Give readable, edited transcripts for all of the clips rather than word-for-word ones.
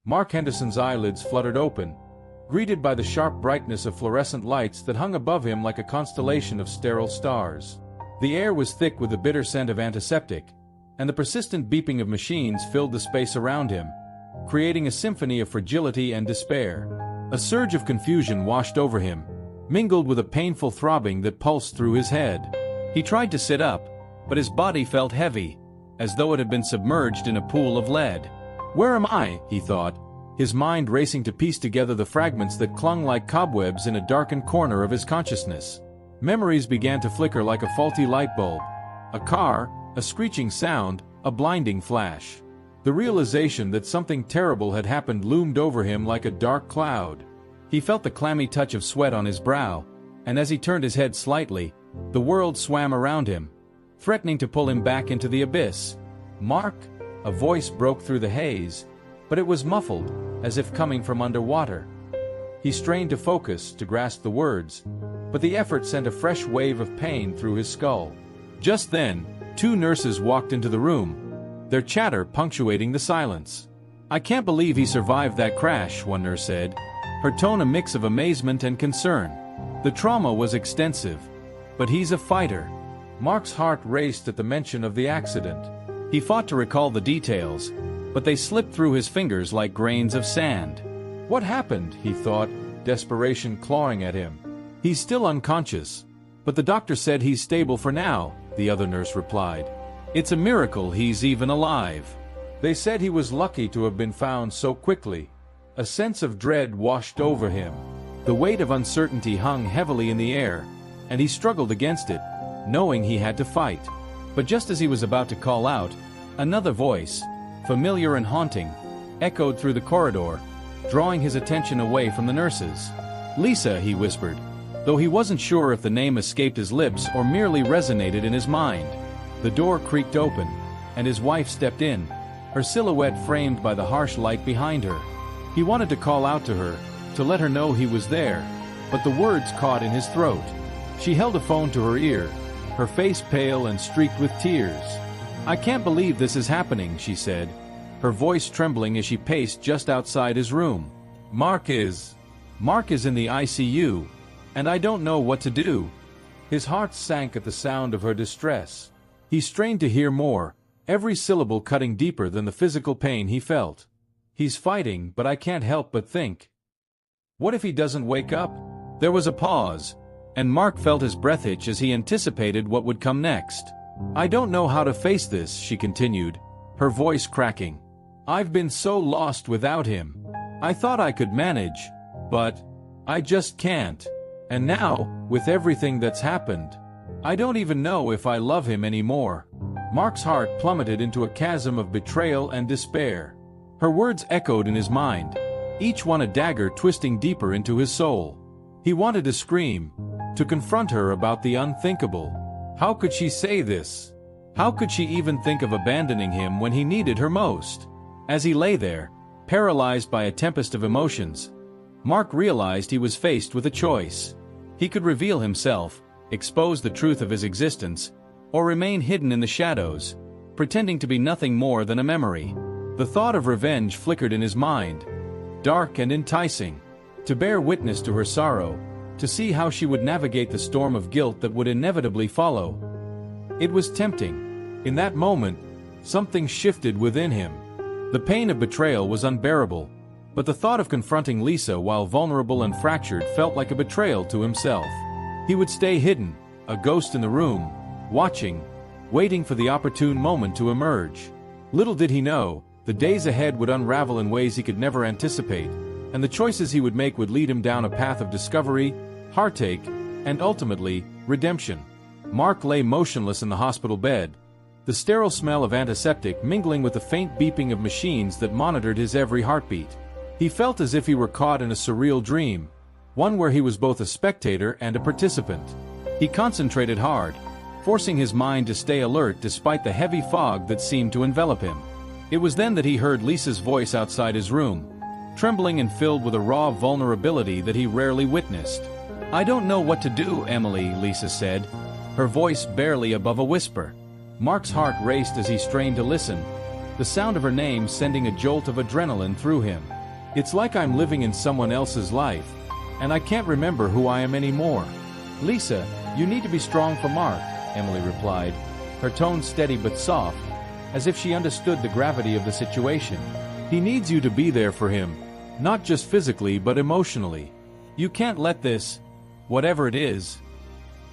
Mark Henderson's eyelids fluttered open, greeted by the sharp brightness of fluorescent lights that hung above him like a constellation of sterile stars. The air was thick with the bitter scent of antiseptic, and the persistent beeping of machines filled the space around him, creating a symphony of fragility and despair. A surge of confusion washed over him, mingled with a painful throbbing that pulsed through his head. He tried to sit up, but his body felt heavy, as though it had been submerged in a pool of lead. "Where am I?" he thought, his mind racing to piece together the fragments that clung like cobwebs in a darkened corner of his consciousness. Memories began to flicker like a faulty light bulb. A car, a screeching sound, a blinding flash. The realization that something terrible had happened loomed over him like a dark cloud. He felt the clammy touch of sweat on his brow, and as he turned his head slightly, the world swam around him, threatening to pull him back into the abyss. "Mark?" A voice broke through the haze, but it was muffled, as if coming from underwater. He strained to focus, to grasp the words, but the effort sent a fresh wave of pain through his skull. Just then, two nurses walked into the room, their chatter punctuating the silence. "I can't believe he survived that crash," one nurse said, her tone a mix of amazement and concern. "The trauma was extensive, but he's a fighter." Mark's heart raced at the mention of the accident. He fought to recall the details, but they slipped through his fingers like grains of sand. "What happened?" he thought, desperation clawing at him. "He's still unconscious, but the doctor said he's stable for now," the other nurse replied. "It's a miracle he's even alive. They said he was lucky to have been found so quickly." A sense of dread washed over him. The weight of uncertainty hung heavily in the air, and he struggled against it, knowing he had to fight. But just as he was about to call out, another voice, familiar and haunting, echoed through the corridor, drawing his attention away from the nurses. "Lisa," he whispered, though he wasn't sure if the name escaped his lips or merely resonated in his mind. The door creaked open, and his wife stepped in, her silhouette framed by the harsh light behind her. He wanted to call out to her, to let her know he was there, but the words caught in his throat. She held a phone to her ear, her face pale and streaked with tears. "I can't believe this is happening," she said, her voice trembling as she paced just outside his room. Mark is in the ICU, and I don't know what to do." His heart sank at the sound of her distress. He strained to hear more, every syllable cutting deeper than the physical pain he felt. "He's fighting, but I can't help but think. What if he doesn't wake up?" There was a pause, and Mark felt his breath hitch as he anticipated what would come next. "I don't know how to face this," she continued, her voice cracking. "I've been so lost without him. I thought I could manage, but I just can't. And now, with everything that's happened, I don't even know if I love him anymore." Mark's heart plummeted into a chasm of betrayal and despair. Her words echoed in his mind, each one a dagger twisting deeper into his soul. He wanted to scream, to confront her about the unthinkable. How could she say this? How could she even think of abandoning him when he needed her most? As he lay there, paralyzed by a tempest of emotions, Mark realized he was faced with a choice. He could reveal himself, expose the truth of his existence, or remain hidden in the shadows, pretending to be nothing more than a memory. The thought of revenge flickered in his mind, dark and enticing. To bear witness to her sorrow, to see how she would navigate the storm of guilt that would inevitably follow. It was tempting. In that moment, something shifted within him. The pain of betrayal was unbearable, but the thought of confronting Lisa while vulnerable and fractured felt like a betrayal to himself. He would stay hidden, a ghost in the room, watching, waiting for the opportune moment to emerge. Little did he know, the days ahead would unravel in ways he could never anticipate, and the choices he would make would lead him down a path of discovery, heartache, and ultimately, redemption. Mark lay motionless in the hospital bed, the sterile smell of antiseptic mingling with the faint beeping of machines that monitored his every heartbeat. He felt as if he were caught in a surreal dream, one where he was both a spectator and a participant. He concentrated hard, forcing his mind to stay alert despite the heavy fog that seemed to envelop him. It was then that he heard Lisa's voice outside his room, trembling and filled with a raw vulnerability that he rarely witnessed. "I don't know what to do, Emily," Lisa said, her voice barely above a whisper. Mark's heart raced as he strained to listen, the sound of her name sending a jolt of adrenaline through him. It's like I'm living in someone else's life, and I can't remember who I am anymore. Lisa, you need to be strong for Mark, Emily replied, her tone steady but soft, as if she understood the gravity of the situation. He needs you to be there for him, not just physically but emotionally. You can't let this, whatever it is,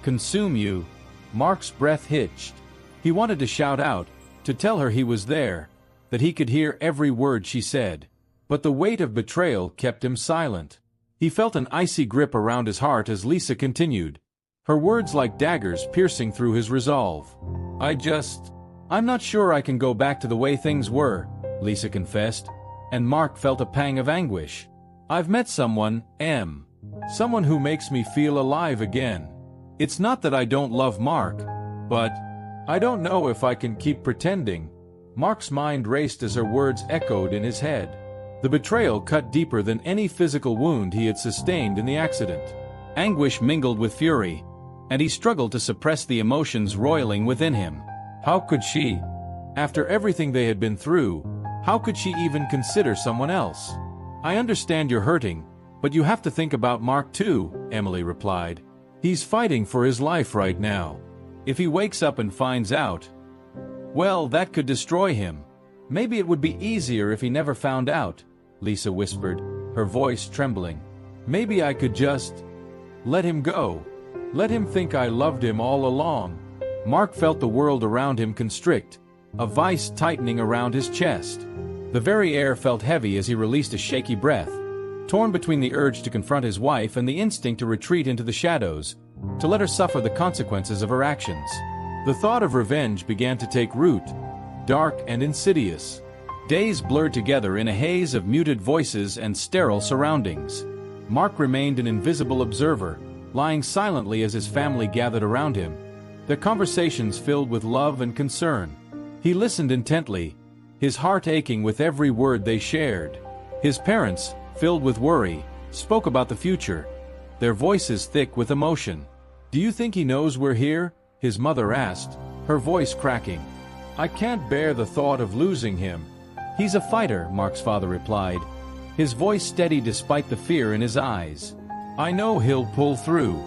consume you. Mark's breath hitched. He wanted to shout out, to tell her he was there, that he could hear every word she said. But the weight of betrayal kept him silent. He felt an icy grip around his heart as Lisa continued, her words like daggers piercing through his resolve. I'm not sure I can go back to the way things were, Lisa confessed, and Mark felt a pang of anguish. I've met someone, someone who makes me feel alive again. It's not that I don't love Mark, but I don't know if I can keep pretending. Mark's mind raced as her words echoed in his head. The betrayal cut deeper than any physical wound he had sustained in the accident. Anguish mingled with fury, and he struggled to suppress the emotions roiling within him. How could she? After everything they had been through, how could she even consider someone else? I understand you're hurting, but you have to think about Mark too, Emily replied. He's fighting for his life right now. If he wakes up and finds out, well, that could destroy him. Maybe it would be easier if he never found out, Lisa whispered, her voice trembling. Maybe I could just let him go. Let him think I loved him all along. Mark felt the world around him constrict, a vice tightening around his chest. The very air felt heavy as he released a shaky breath, torn between the urge to confront his wife and the instinct to retreat into the shadows, to let her suffer the consequences of her actions. The thought of revenge began to take root, dark and insidious. Days blurred together in a haze of muted voices and sterile surroundings. Mark remained an invisible observer, lying silently as his family gathered around him, their conversations filled with love and concern. He listened intently, his heart aching with every word they shared. His parents, filled with worry, spoke about the future, their voices thick with emotion. Do you think he knows we're here? His mother asked, her voice cracking. I can't bear the thought of losing him. He's a fighter, Mark's father replied, his voice steady despite the fear in his eyes. I know he'll pull through.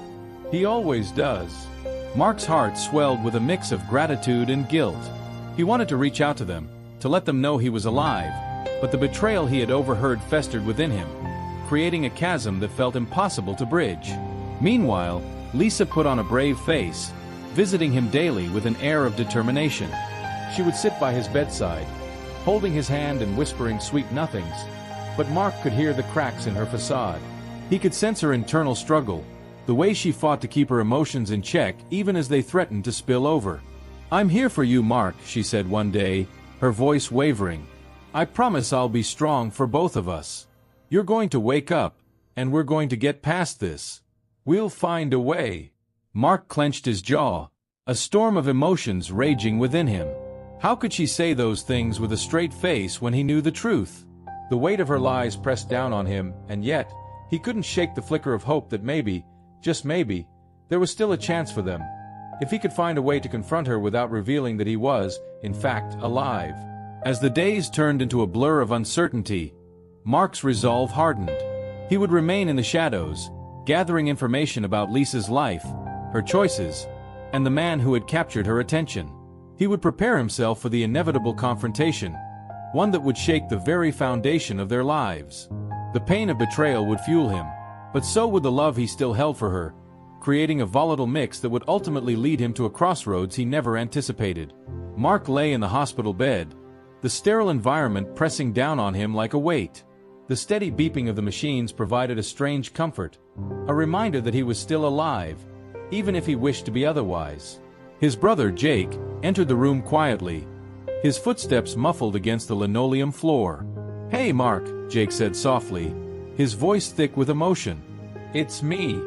He always does. Mark's heart swelled with a mix of gratitude and guilt. He wanted to reach out to them, to let them know he was alive, but the betrayal he had overheard festered within him, creating a chasm that felt impossible to bridge. Meanwhile, Lisa put on a brave face, visiting him daily with an air of determination. She would sit by his bedside, holding his hand and whispering sweet nothings, but Mark could hear the cracks in her facade. He could sense her internal struggle, the way she fought to keep her emotions in check even as they threatened to spill over. I'm here for you, Mark, she said one day, her voice wavering. I promise I'll be strong for both of us. You're going to wake up, and we're going to get past this. We'll find a way. Mark clenched his jaw, a storm of emotions raging within him. How could she say those things with a straight face when he knew the truth? The weight of her lies pressed down on him, and yet, he couldn't shake the flicker of hope that maybe, just maybe, there was still a chance for them. If he could find a way to confront her without revealing that he was, in fact, alive. As the days turned into a blur of uncertainty, Mark's resolve hardened. He would remain in the shadows, gathering information about Lisa's life, her choices, and the man who had captured her attention. He would prepare himself for the inevitable confrontation, one that would shake the very foundation of their lives. The pain of betrayal would fuel him, but so would the love he still held for her, creating a volatile mix that would ultimately lead him to a crossroads he never anticipated. Mark lay in the hospital bed, the sterile environment pressing down on him like a weight. The steady beeping of the machines provided a strange comfort, a reminder that he was still alive, even if he wished to be otherwise. His brother, Jake, entered the room quietly, his footsteps muffled against the linoleum floor. Hey, Mark, Jake said softly, his voice thick with emotion. It's me.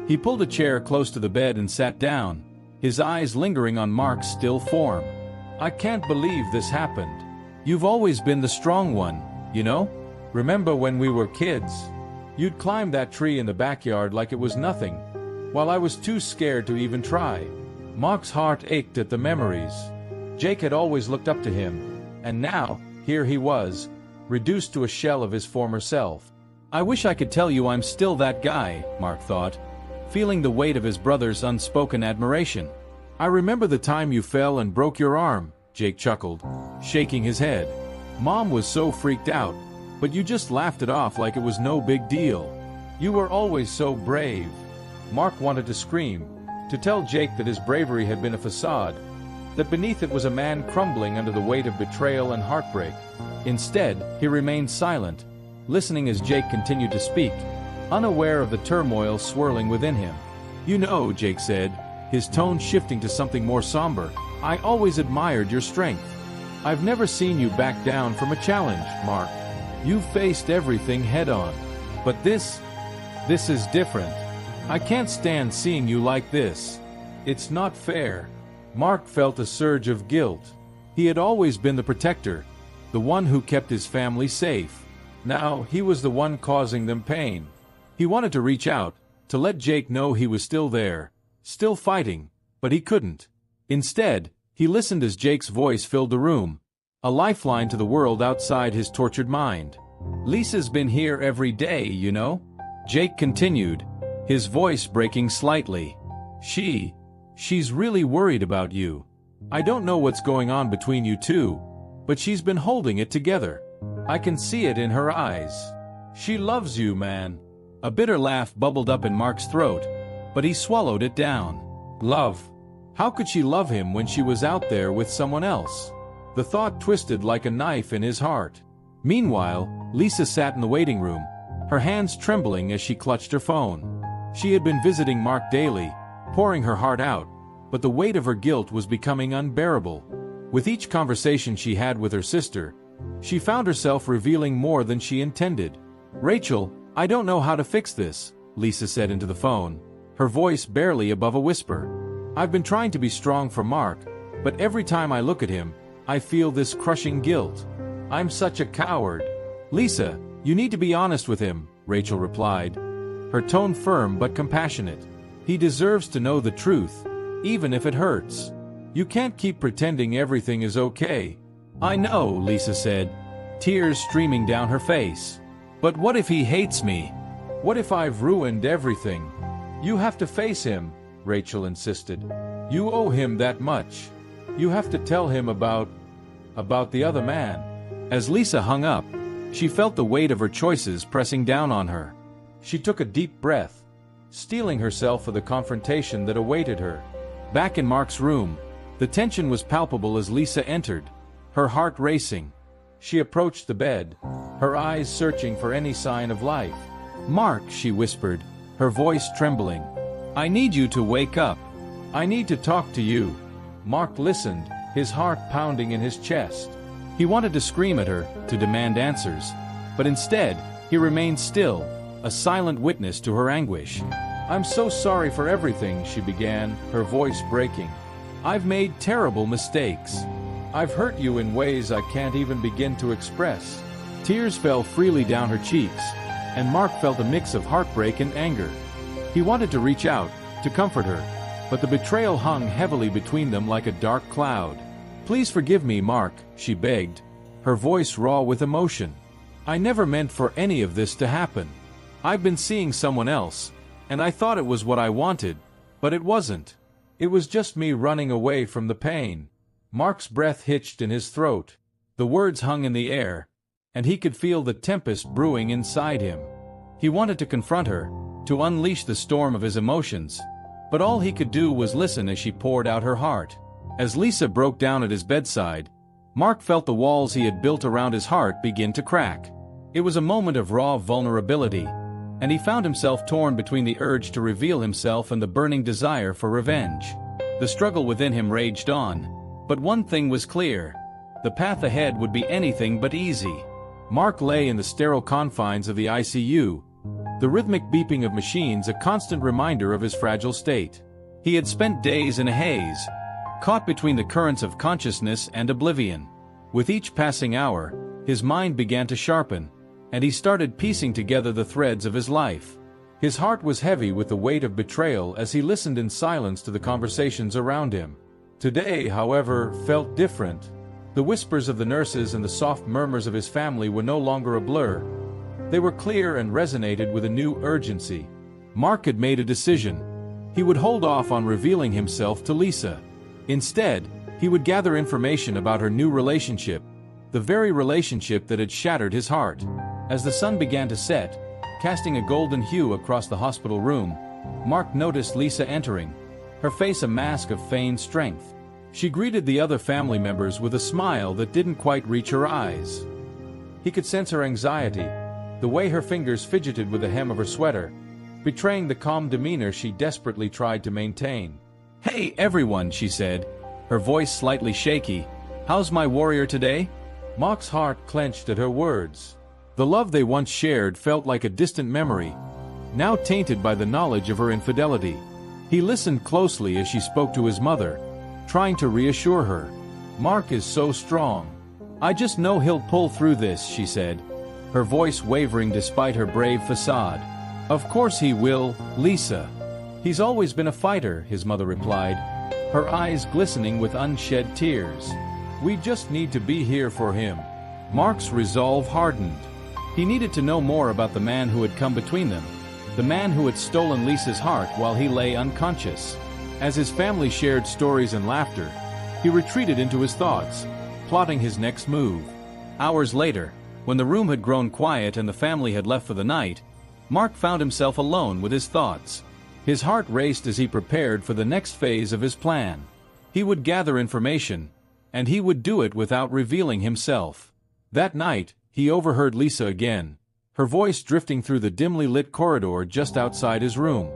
He pulled a chair close to the bed and sat down, his eyes lingering on Mark's still form. I can't believe this happened. You've always been the strong one, you know? Remember when we were kids? You'd climb that tree in the backyard like it was nothing, while I was too scared to even try. Mark's heart ached at the memories. Jake had always looked up to him, and now, here he was, reduced to a shell of his former self. I wish I could tell you I'm still that guy, Mark thought, feeling the weight of his brother's unspoken admiration. I remember the time you fell and broke your arm, Jake chuckled, shaking his head. Mom was so freaked out, but you just laughed it off like it was no big deal. You were always so brave. Mark wanted to scream, to tell Jake that his bravery had been a facade, that beneath it was a man crumbling under the weight of betrayal and heartbreak. Instead, he remained silent, listening as Jake continued to speak, unaware of the turmoil swirling within him. You know, Jake said, his tone shifting to something more somber, I always admired your strength. I've never seen you back down from a challenge, Mark. You've faced everything head-on. But this is different. I can't stand seeing you like this. It's not fair. Mark felt a surge of guilt. He had always been the protector, the one who kept his family safe. Now, he was the one causing them pain. He wanted to reach out, to let Jake know he was still there, still fighting, but he couldn't. Instead, he listened as Jake's voice filled the room, a lifeline to the world outside his tortured mind. Lisa's been here every day, you know? Jake continued, his voice breaking slightly. She's really worried about you. I don't know what's going on between you two, but she's been holding it together. I can see it in her eyes. She loves you, man. A bitter laugh bubbled up in Mark's throat, but he swallowed it down. Love. How could she love him when she was out there with someone else? The thought twisted like a knife in his heart. Meanwhile, Lisa sat in the waiting room, her hands trembling as she clutched her phone. She had been visiting Mark daily, pouring her heart out, but the weight of her guilt was becoming unbearable. With each conversation she had with her sister, she found herself revealing more than she intended. Rachel, I don't know how to fix this, Lisa said into the phone, her voice barely above a whisper. I've been trying to be strong for Mark, but every time I look at him, I feel this crushing guilt. I'm such a coward. Lisa, you need to be honest with him, Rachel replied, her tone firm but compassionate. He deserves to know the truth, even if it hurts. You can't keep pretending everything is okay. I know, Lisa said, tears streaming down her face. But what if he hates me? What if I've ruined everything? You have to face him, Rachel insisted. You owe him that much. You have to tell him about the other man. As Lisa hung up, she felt the weight of her choices pressing down on her. She took a deep breath, steeling herself for the confrontation that awaited her. Back in Mark's room, the tension was palpable as Lisa entered, her heart racing. She approached the bed, her eyes searching for any sign of life. Mark, she whispered, her voice trembling. I need you to wake up. I need to talk to you. Mark listened, his heart pounding in his chest. He wanted to scream at her, to demand answers, but instead, he remained still, a silent witness to her anguish. I'm so sorry for everything, she began, her voice breaking. I've made terrible mistakes. I've hurt you in ways I can't even begin to express. Tears fell freely down her cheeks, and Mark felt a mix of heartbreak and anger. He wanted to reach out, to comfort her, but the betrayal hung heavily between them like a dark cloud. Please forgive me, Mark, she begged, her voice raw with emotion. I never meant for any of this to happen. I've been seeing someone else, and I thought it was what I wanted, but it wasn't. It was just me running away from the pain. Mark's breath hitched in his throat. The words hung in the air, and he could feel the tempest brewing inside him. He wanted to confront her, to unleash the storm of his emotions, but all he could do was listen as she poured out her heart. As Lisa broke down at his bedside, Mark felt the walls he had built around his heart begin to crack. It was a moment of raw vulnerability, and he found himself torn between the urge to reveal himself and the burning desire for revenge. The struggle within him raged on, but one thing was clear. The path ahead would be anything but easy. Mark lay in the sterile confines of the ICU, the rhythmic beeping of machines a constant reminder of his fragile state. He had spent days in a haze, caught between the currents of consciousness and oblivion. With each passing hour, his mind began to sharpen, and he started piecing together the threads of his life. His heart was heavy with the weight of betrayal as he listened in silence to the conversations around him. Today, however, felt different. The whispers of the nurses and the soft murmurs of his family were no longer a blur. They were clear and resonated with a new urgency. Mark had made a decision. He would hold off on revealing himself to Lisa. Instead, he would gather information about her new relationship, the very relationship that had shattered his heart. As the sun began to set, casting a golden hue across the hospital room, Mark noticed Lisa entering, her face a mask of feigned strength. She greeted the other family members with a smile that didn't quite reach her eyes. He could sense her anxiety, the way her fingers fidgeted with the hem of her sweater, betraying the calm demeanor she desperately tried to maintain. "Hey, everyone," she said, her voice slightly shaky. "How's my warrior today?" Mark's heart clenched at her words. The love they once shared felt like a distant memory, now tainted by the knowledge of her infidelity. He listened closely as she spoke to his mother, trying to reassure her. "Mark is so strong. I just know he'll pull through this," she said, her voice wavering despite her brave facade. "Of course he will, Lisa. He's always been a fighter," his mother replied, her eyes glistening with unshed tears. "We just need to be here for him." Mark's resolve hardened. He needed to know more about the man who had come between them, the man who had stolen Lisa's heart while he lay unconscious. As his family shared stories and laughter, he retreated into his thoughts, plotting his next move. Hours later, when the room had grown quiet and the family had left for the night, Mark found himself alone with his thoughts. His heart raced as he prepared for the next phase of his plan. He would gather information, and he would do it without revealing himself. That night, he overheard Lisa again, her voice drifting through the dimly lit corridor just outside his room.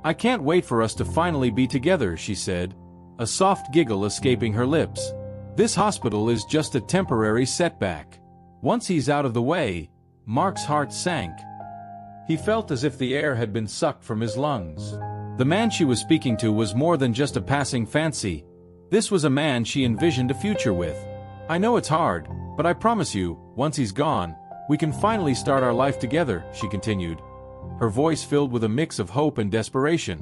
"I can't wait for us to finally be together," she said, a soft giggle escaping her lips. "This hospital is just a temporary setback. Once he's out of the way," Mark's heart sank. He felt as if the air had been sucked from his lungs. The man she was speaking to was more than just a passing fancy. This was a man she envisioned a future with. "I know it's hard, but I promise you, once he's gone, we can finally start our life together," she continued, her voice filled with a mix of hope and desperation.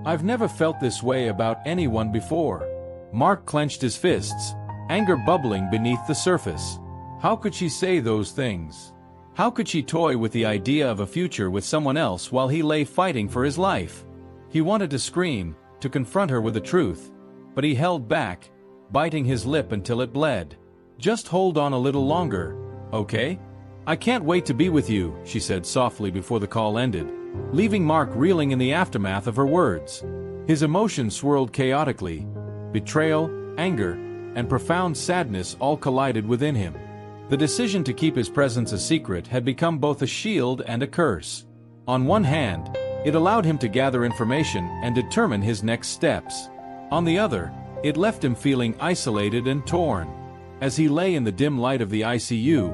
"I've never felt this way about anyone before." Mark clenched his fists, anger bubbling beneath the surface. How could she say those things? How could she toy with the idea of a future with someone else while he lay fighting for his life? He wanted to scream, to confront her with the truth, but he held back, biting his lip until it bled. "Just hold on a little longer, okay? I can't wait to be with you," she said softly before the call ended, leaving Mark reeling in the aftermath of her words. His emotions swirled chaotically. Betrayal, anger, and profound sadness all collided within him. The decision to keep his presence a secret had become both a shield and a curse. On one hand, it allowed him to gather information and determine his next steps. On the other, it left him feeling isolated and torn. As he lay in the dim light of the ICU,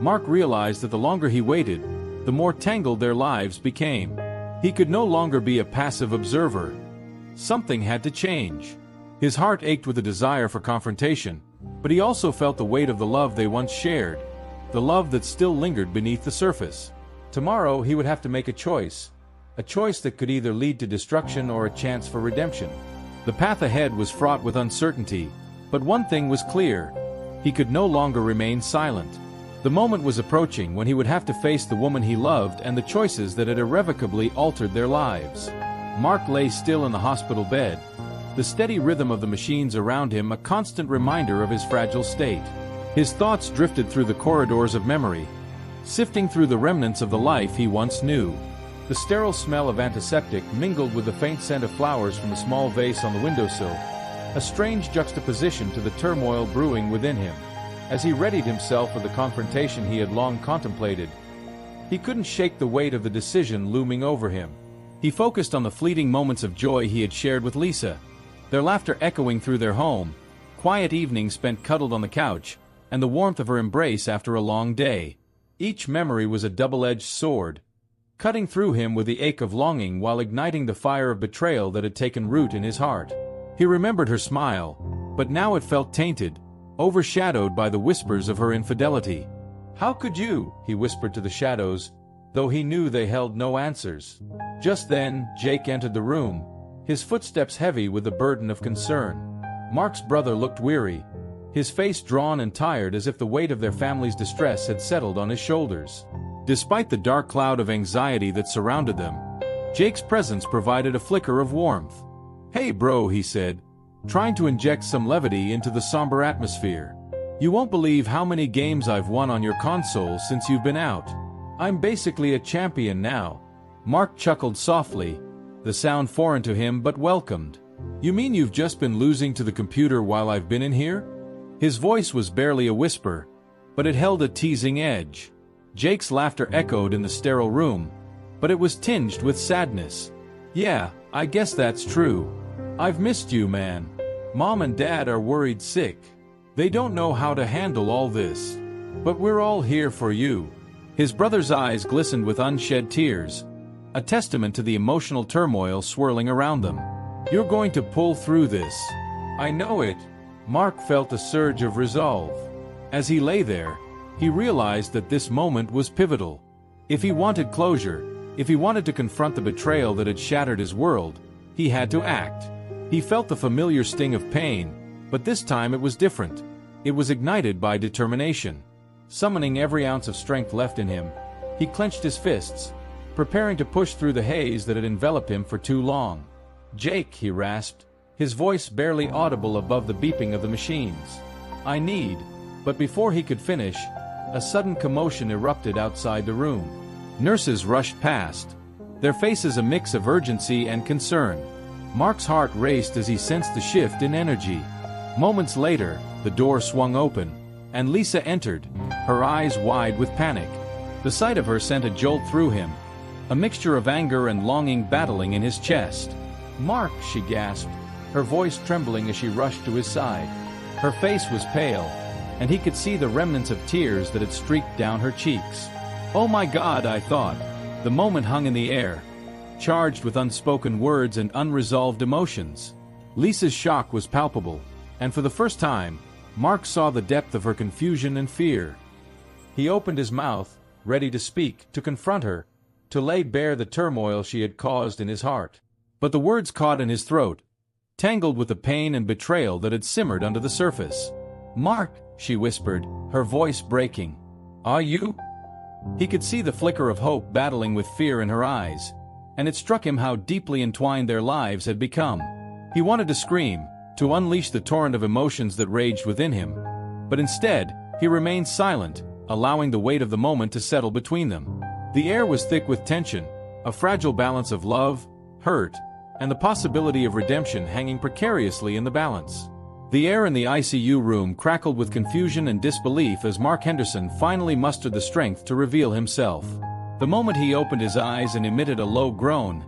Mark realized that the longer he waited, the more tangled their lives became. He could no longer be a passive observer. Something had to change. His heart ached with a desire for confrontation, but he also felt the weight of the love they once shared, the love that still lingered beneath the surface. Tomorrow he would have to make a choice that could either lead to destruction or a chance for redemption. The path ahead was fraught with uncertainty, but one thing was clear: he could no longer remain silent. The moment was approaching when he would have to face the woman he loved and the choices that had irrevocably altered their lives. Mark lay still in the hospital bed, the steady rhythm of the machines around him a constant reminder of his fragile state. His thoughts drifted through the corridors of memory, sifting through the remnants of the life he once knew. The sterile smell of antiseptic mingled with the faint scent of flowers from a small vase on the windowsill, a strange juxtaposition to the turmoil brewing within him. As he readied himself for the confrontation he had long contemplated, he couldn't shake the weight of the decision looming over him. He focused on the fleeting moments of joy he had shared with Lisa, their laughter echoing through their home, quiet evenings spent cuddled on the couch, and the warmth of her embrace after a long day. Each memory was a double-edged sword, cutting through him with the ache of longing while igniting the fire of betrayal that had taken root in his heart. He remembered her smile, but now it felt tainted, overshadowed by the whispers of her infidelity. "How could you?" he whispered to the shadows, though he knew they held no answers. Just then, Jake entered the room, his footsteps heavy with the burden of concern. Mark's brother looked weary, his face drawn and tired as if the weight of their family's distress had settled on his shoulders. Despite the dark cloud of anxiety that surrounded them, Jake's presence provided a flicker of warmth. "Hey bro," he said, trying to inject some levity into the somber atmosphere. "You won't believe how many games I've won on your console since you've been out. I'm basically a champion now." Mark chuckled softly, the sound foreign to him but welcomed. "You mean you've just been losing to the computer while I've been in here?" His voice was barely a whisper, but it held a teasing edge. Jake's laughter echoed in the sterile room, but it was tinged with sadness. "Yeah, I guess that's true. I've missed you, man. Mom and Dad are worried sick. They don't know how to handle all this. But we're all here for you." His brother's eyes glistened with unshed tears, a testament to the emotional turmoil swirling around them. "You're going to pull through this. I know it." Mark felt a surge of resolve. As he lay there, he realized that this moment was pivotal. If he wanted closure, if he wanted to confront the betrayal that had shattered his world, he had to act. He felt the familiar sting of pain, but this time it was different. It was ignited by determination. Summoning every ounce of strength left in him, he clenched his fists, preparing to push through the haze that had enveloped him for too long. "Jake," he rasped, his voice barely audible above the beeping of the machines. "I need..." But before he could finish, a sudden commotion erupted outside the room. Nurses rushed past, their faces a mix of urgency and concern. Mark's heart raced as he sensed the shift in energy. Moments later, the door swung open, and Lisa entered, her eyes wide with panic. The sight of her sent a jolt through him, a mixture of anger and longing battling in his chest. "Mark," she gasped, her voice trembling as she rushed to his side. Her face was pale, and he could see the remnants of tears that had streaked down her cheeks. "Oh my God," I thought. The moment hung in the air, charged with unspoken words and unresolved emotions. Lisa's shock was palpable, and for the first time, Mark saw the depth of her confusion and fear. He opened his mouth, ready to speak, to confront her, to lay bare the turmoil she had caused in his heart. But the words caught in his throat, tangled with the pain and betrayal that had simmered under the surface. "Mark," she whispered, her voice breaking. "Are you?" He could see the flicker of hope battling with fear in her eyes, and it struck him how deeply entwined their lives had become. He wanted to scream, to unleash the torrent of emotions that raged within him. But instead, he remained silent, allowing the weight of the moment to settle between them. The air was thick with tension, a fragile balance of love, hurt, and the possibility of redemption hanging precariously in the balance. The air in the ICU room crackled with confusion and disbelief as Mark Henderson finally mustered the strength to reveal himself. The moment he opened his eyes and emitted a low groan,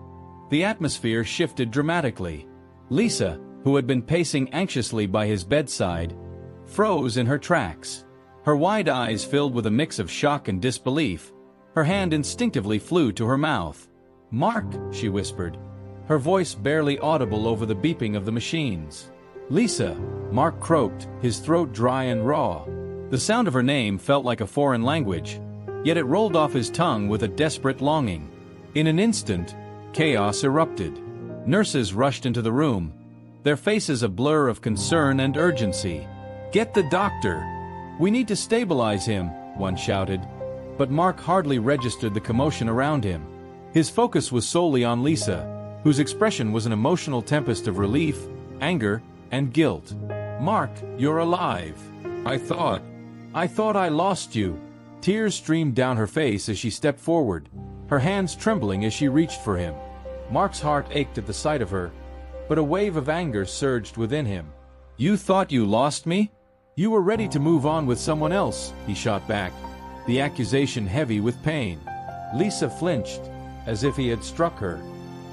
the atmosphere shifted dramatically. Lisa, who had been pacing anxiously by his bedside, froze in her tracks. Her wide eyes filled with a mix of shock and disbelief. Her hand instinctively flew to her mouth. "Mark," she whispered, her voice barely audible over the beeping of the machines. "Lisa," Mark croaked, his throat dry and raw. The sound of her name felt like a foreign language, yet it rolled off his tongue with a desperate longing. In an instant, chaos erupted. Nurses rushed into the room, their faces a blur of concern and urgency. "Get the doctor! We need to stabilize him," one shouted. But Mark hardly registered the commotion around him. His focus was solely on Lisa, whose expression was an emotional tempest of relief, anger, and guilt. "Mark, you're alive. I thought I lost you." Tears streamed down her face as she stepped forward, her hands trembling as she reached for him. Mark's heart ached at the sight of her, but a wave of anger surged within him. "You thought you lost me? You were ready to move on with someone else," he shot back, the accusation heavy with pain. Lisa flinched, as if he had struck her.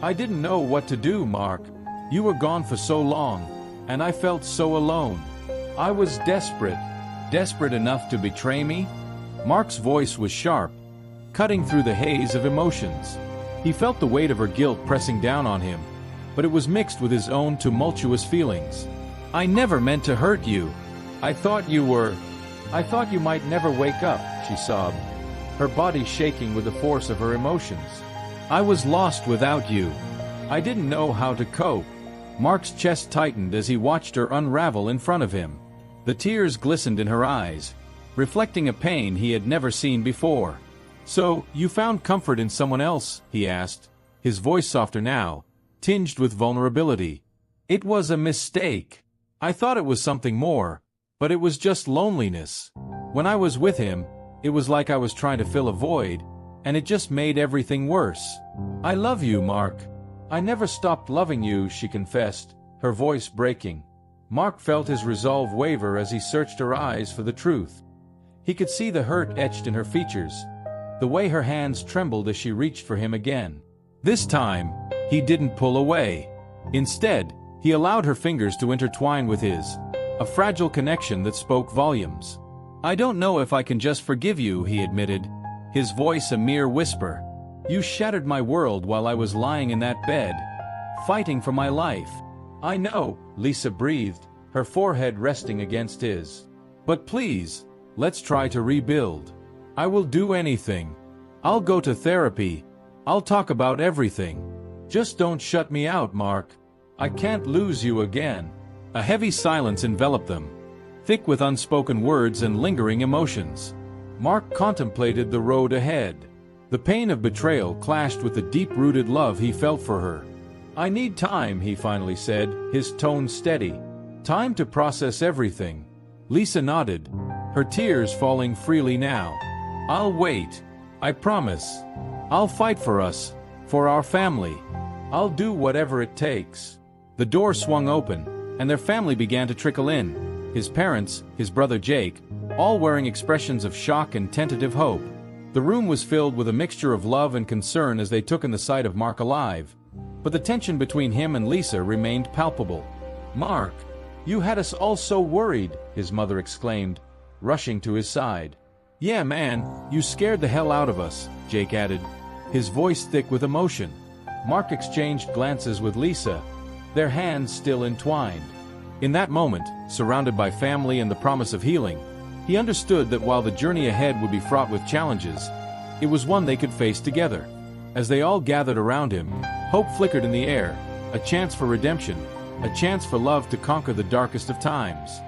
"I didn't know what to do, Mark. You were gone for so long, and I felt so alone. I was desperate enough to betray me?" Mark's voice was sharp, cutting through the haze of emotions. He felt the weight of her guilt pressing down on him, but it was mixed with his own tumultuous feelings. "I never meant to hurt you. I thought you might never wake up," she sobbed, her body shaking with the force of her emotions. "I was lost without you. I didn't know how to cope." Mark's chest tightened as he watched her unravel in front of him. The tears glistened in her eyes, reflecting a pain he had never seen before. "So, you found comfort in someone else?" he asked, his voice softer now, tinged with vulnerability. "It was a mistake. I thought it was something more, but it was just loneliness. When I was with him, it was like I was trying to fill a void, and it just made everything worse. I love you, Mark. I never stopped loving you," she confessed, her voice breaking. Mark felt his resolve waver as he searched her eyes for the truth. He could see the hurt etched in her features, the way her hands trembled as she reached for him again. This time, he didn't pull away. Instead, he allowed her fingers to intertwine with his, a fragile connection that spoke volumes. "I don't know if I can just forgive you," he admitted, his voice a mere whisper. "You shattered my world while I was lying in that bed, fighting for my life." "I know," Lisa breathed, her forehead resting against his. "But please, let's try to rebuild. I will do anything. I'll go to therapy. I'll talk about everything. Just don't shut me out, Mark. I can't lose you again." A heavy silence enveloped them, thick with unspoken words and lingering emotions. Mark contemplated the road ahead. The pain of betrayal clashed with the deep-rooted love he felt for her. "I need time," he finally said, his tone steady. "Time to process everything." Lisa nodded, her tears falling freely now. "I'll wait. I promise. I'll fight for us, for our family. I'll do whatever it takes." The door swung open, and their family began to trickle in. His parents, his brother Jake, all wearing expressions of shock and tentative hope. The room was filled with a mixture of love and concern as they took in the sight of Mark alive. But the tension between him and Lisa remained palpable. "Mark, you had us all so worried," his mother exclaimed, rushing to his side. "Yeah, man, you scared the hell out of us," Jake added, his voice thick with emotion. Mark exchanged glances with Lisa, their hands still entwined. In that moment, surrounded by family and the promise of healing, he understood that while the journey ahead would be fraught with challenges, it was one they could face together. As they all gathered around him, hope flickered in the air, a chance for redemption, a chance for love to conquer the darkest of times.